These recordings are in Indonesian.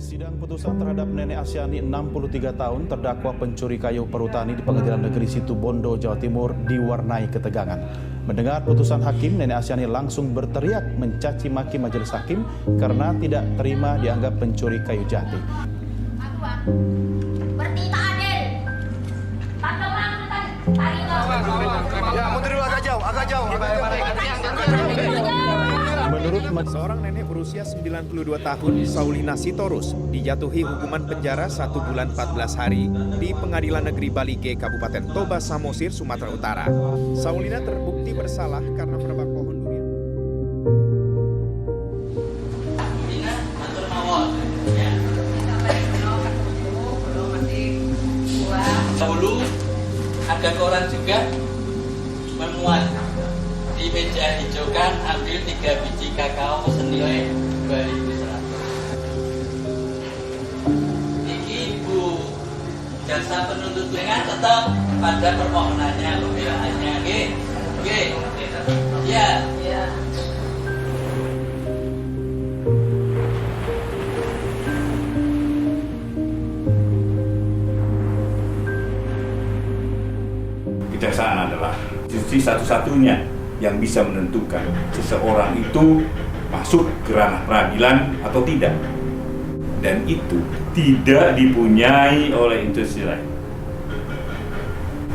Sidang putusan terhadap Nenek Asyani 63 tahun terdakwa pencuri kayu perhutani di Pengadilan Negeri Situbondo, Jawa Timur diwarnai ketegangan. Mendengar putusan hakim, Nenek Asyani langsung berteriak mencaci maki majelis hakim karena tidak terima dianggap pencuri kayu jati. Bertindak adil. Satu orang tarik Ya, mundur dulu agak jauh. Menurut seorang nenek berusia 92 tahun, Saulina Sitorus, dijatuhi hukuman penjara 1 bulan 14 hari di Pengadilan Negeri Bali G, Kabupaten Toba Samosir, Sumatera Utara. Saulina terbukti bersalah karena menebak pohon durian. Dahulu ada koran juga memuat di meja hijau kan, ambil 3 biji kakao senilai 2.100. Ini Bu jaksa penuntut dengan tetap pada permohonannya, pembelaannya. Oke. Ya. Kejaksaan adalah institusi satu-satunya yang bisa menentukan seseorang itu masuk ke ranah peradilan atau tidak. Dan itu tidak dipunyai oleh institusi lain.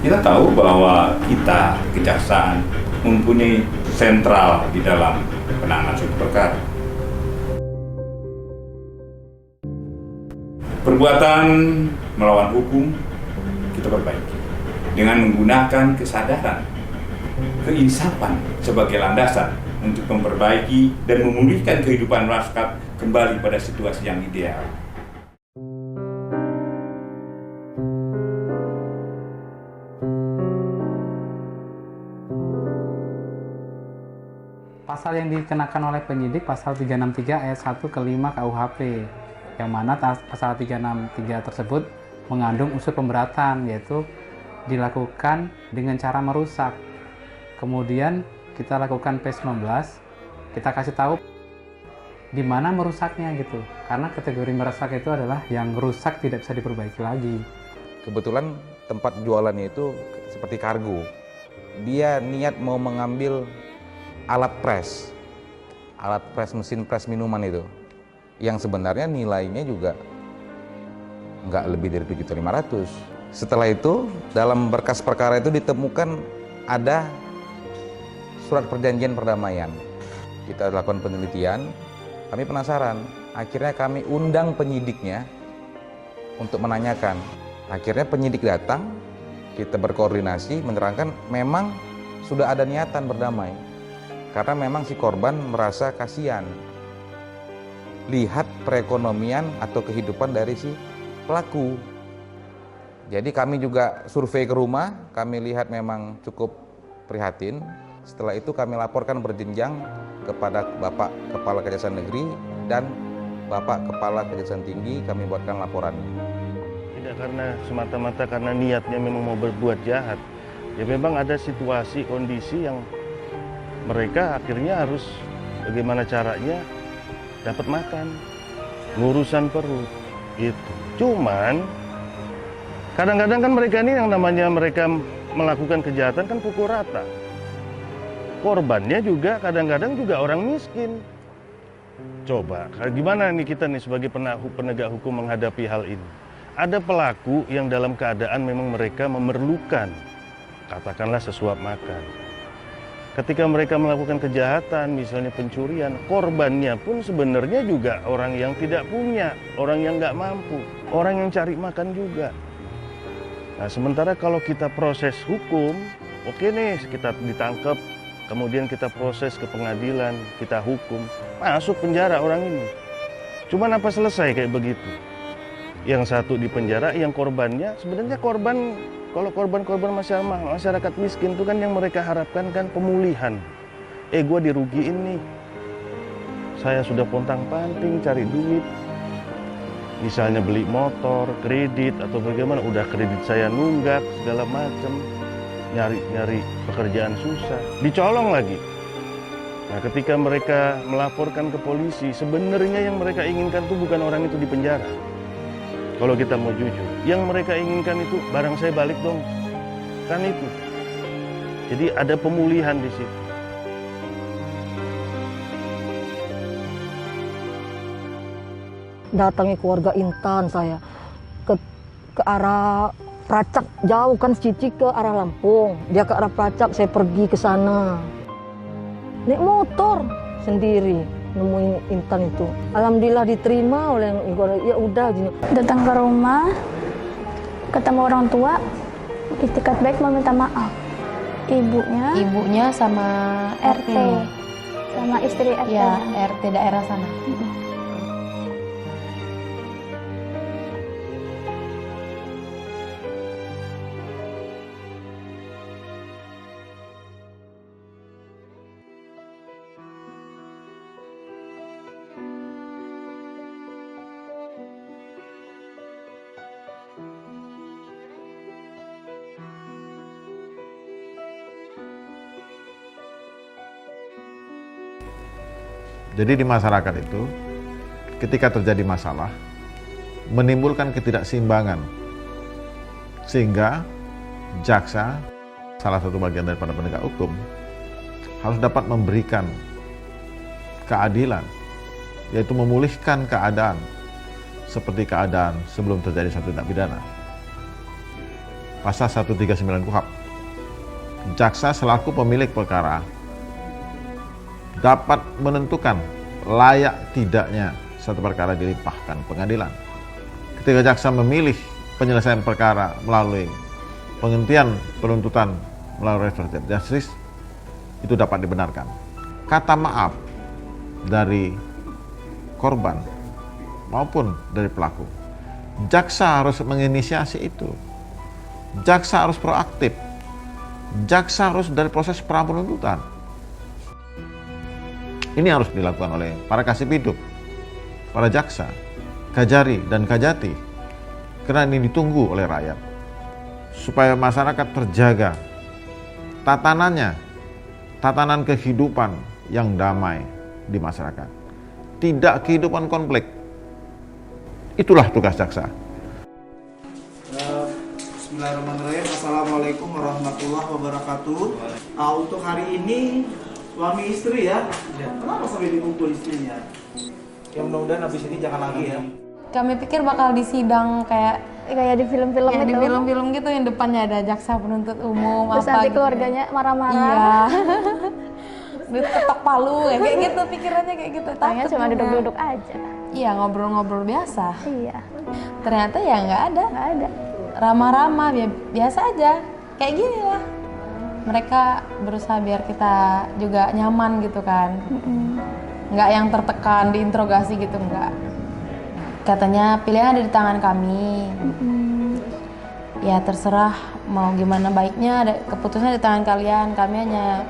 Kita tahu bahwa kita, kejaksaan, mempunyai sentral di dalam penanganan suatu perkara. Perbuatan melawan hukum kita perbaiki dengan menggunakan kesadaran, keinsafan sebagai landasan untuk memperbaiki dan memulihkan kehidupan masyarakat kembali pada situasi yang ideal. Pasal yang dikenakan oleh penyidik pasal 363 ayat 1 ke 5 KUHP, yang mana pasal 363 tersebut mengandung unsur pemberatan, yaitu dilakukan dengan cara merusak. Kemudian kita lakukan P19, kita kasih tahu di mana merusaknya gitu. Karena kategori merusak itu adalah yang rusak tidak bisa diperbaiki lagi. Kebetulan tempat jualannya itu seperti kargo. Dia niat mau mengambil alat press mesin press minuman itu, yang sebenarnya nilainya juga nggak lebih dari 7.500. Setelah itu, dalam berkas perkara itu ditemukan ada surat perjanjian perdamaian. Kita lakukan penelitian, kami penasaran. Akhirnya kami undang penyidiknya untuk menanyakan. Akhirnya penyidik datang, kita berkoordinasi, menerangkan memang sudah ada niatan berdamai. Karena memang si korban merasa kasihan. Lihat perekonomian atau kehidupan dari si pelaku. Jadi kami juga survei ke rumah, kami lihat memang cukup prihatin. Setelah itu kami laporkan berjenjang kepada Bapak Kepala Kejaksaan Negeri dan Bapak Kepala Kejaksaan Tinggi, kami buatkan laporan. Tidak karena semata-mata karena niatnya memang mau berbuat jahat. Ya memang ada situasi, kondisi yang mereka akhirnya harus bagaimana caranya dapat makan, ngurusan perut, gitu. Cuman kadang-kadang kan mereka ini yang namanya mereka melakukan kejahatan kan pukul rata. Korbannya juga kadang-kadang juga orang miskin. Coba, gimana nih kita nih sebagai penegak hukum menghadapi hal ini? Ada pelaku yang dalam keadaan memang mereka memerlukan, katakanlah sesuap makan. Ketika mereka melakukan kejahatan, misalnya pencurian, korbannya pun sebenarnya juga orang yang tidak punya, orang yang nggak mampu, orang yang cari makan juga. Nah, sementara kalau kita proses hukum, oke nih, kita ditangkap, kemudian kita proses ke pengadilan, kita hukum, masuk penjara orang ini. Cuman apa selesai kayak begitu? Yang satu di penjara, yang korbannya, sebenarnya korban, kalau korban-korban masyarakat miskin itu kan yang mereka harapkan kan pemulihan. Gue dirugiin nih, saya sudah pontang-panting cari duit, misalnya beli motor, kredit, atau bagaimana, udah kredit saya nunggak, segala macam, nyari pekerjaan susah, dicolong lagi. Nah, ketika mereka melaporkan ke polisi, sebenarnya yang mereka inginkan itu bukan orang itu di penjara. Kalau kita mau jujur, yang mereka inginkan itu barang saya balik dong. Kan itu. Jadi ada pemulihan di situ. Datangi keluarga Intan saya ke arah Pracak, jauh kan Cici ke arah Lampung, dia ke arah Pracak, saya pergi ke sana naik motor sendiri nemuin Intan itu. Alhamdulillah diterima oleh ya udah gini. Datang ke rumah, ketemu orang tua, istiqat baik meminta maaf. Ibunya sama RT, sama istri RT. Ya, RT daerah sana. Jadi di masyarakat itu, ketika terjadi masalah, menimbulkan ketidakseimbangan. Sehingga jaksa, salah satu bagian daripada penegak hukum, harus dapat memberikan keadilan, yaitu memulihkan keadaan seperti keadaan sebelum terjadi suatu tindak pidana. Pasal 139 KUHP. Jaksa selaku pemilik perkara dapat menentukan layak tidaknya satu perkara dilimpahkan pengadilan. Ketika jaksa memilih penyelesaian perkara melalui penghentian penuntutan melalui restoratif justice, itu dapat dibenarkan. Kata maaf dari korban maupun dari pelaku, jaksa harus menginisiasi itu. Jaksa harus proaktif. Jaksa harus dari proses pra penuntutan. Ini harus dilakukan oleh para kasih hidup, para jaksa, kajari dan kajati, karena ini ditunggu oleh rakyat supaya masyarakat terjaga tatanannya, tatanan kehidupan yang damai di masyarakat, tidak kehidupan konflik. Itulah tugas jaksa. Bismillahirrahmanirrahim. Assalamualaikum warahmatullahi wabarakatuh. Untuk hari ini suami istri ya. Kenapa sampai dipukul istrinya? Ya mudah-mudahan habis ini jangan lagi ya. Kami pikir bakal disidang kayak di film-film ya, itu. di film-film gitu yang depannya ada jaksa penuntut umum. Terus apa nanti gitu. keluarganya marah-marah. Iya. Diketok palu ya, kayak gitu pikirannya kayak gitu. Tanya cuma duduk-duduk aja. Iya, ngobrol-ngobrol biasa. Iya. Ternyata ya nggak ada. Ramah-ramah, biasa aja. Kayak gini lah. Mereka berusaha biar kita juga nyaman gitu kan. Nggak yang tertekan, diinterogasi gitu, nggak. Katanya pilihan ada di tangan kami. Ya terserah mau gimana baiknya, keputusannya di tangan kalian. Kami hanya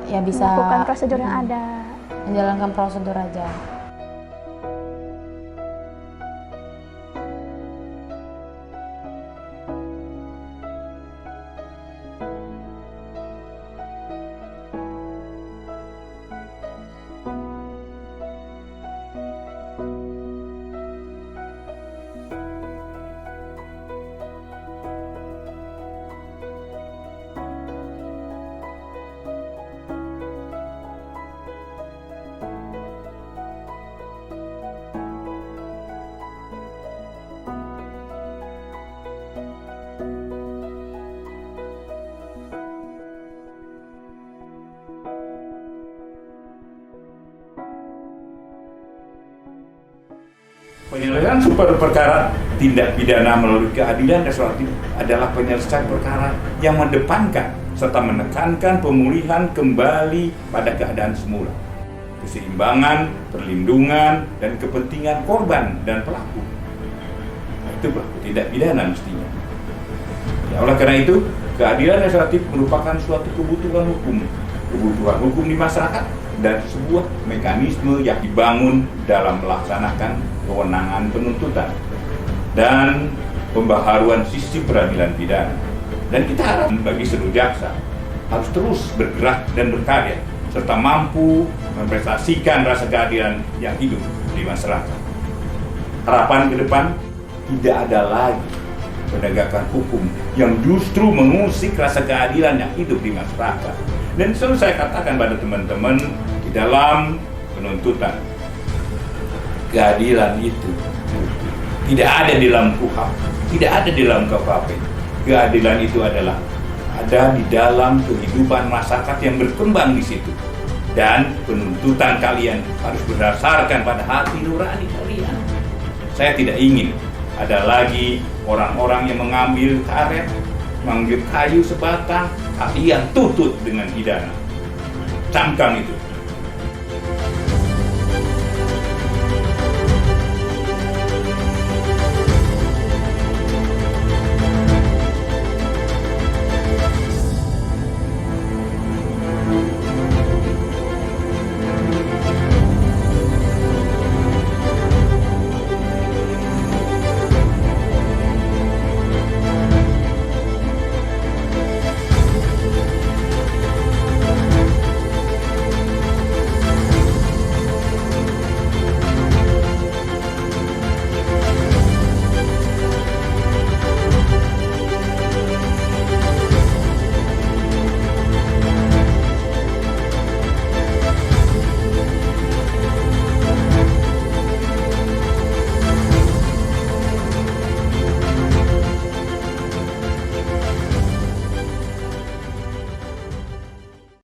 ya bisa melakukan prosedur yang ada. Menjalankan prosedur aja. Penyelesaian super perkara tindak pidana melalui keadilan restoratif adalah penyelesaian perkara yang mendepankan serta menekankan pemulihan kembali pada keadaan semula, keseimbangan, perlindungan, dan kepentingan korban dan pelaku. Itu pelaku tindak pidana mestinya. Ya, oleh karena itu, keadilan restoratif merupakan suatu kebutuhan hukum di masyarakat dan sebuah mekanisme yang dibangun dalam melaksanakan kewenangan penuntutan dan pembaharuan sistem peradilan pidana. Dan kita harap bagi seluruh jaksa harus terus bergerak dan berkarya serta mampu memprestasikan rasa keadilan yang hidup di masyarakat. Harapan ke depan, tidak ada lagi penegakan hukum yang justru mengusik rasa keadilan yang hidup di masyarakat. Dan selalu saya katakan pada teman-teman, di dalam penuntutan, keadilan itu tidak ada di dalam KUHP, tidak ada di dalam KUHP. Keadilan itu adalah ada di dalam kehidupan masyarakat yang berkembang di situ. Dan penuntutan kalian harus berdasarkan pada hati nurani kalian. Saya tidak ingin ada lagi orang-orang yang mengambil karet, mengambil kayu sebatang, kalian tuntut dengan pidana. Camkan itu.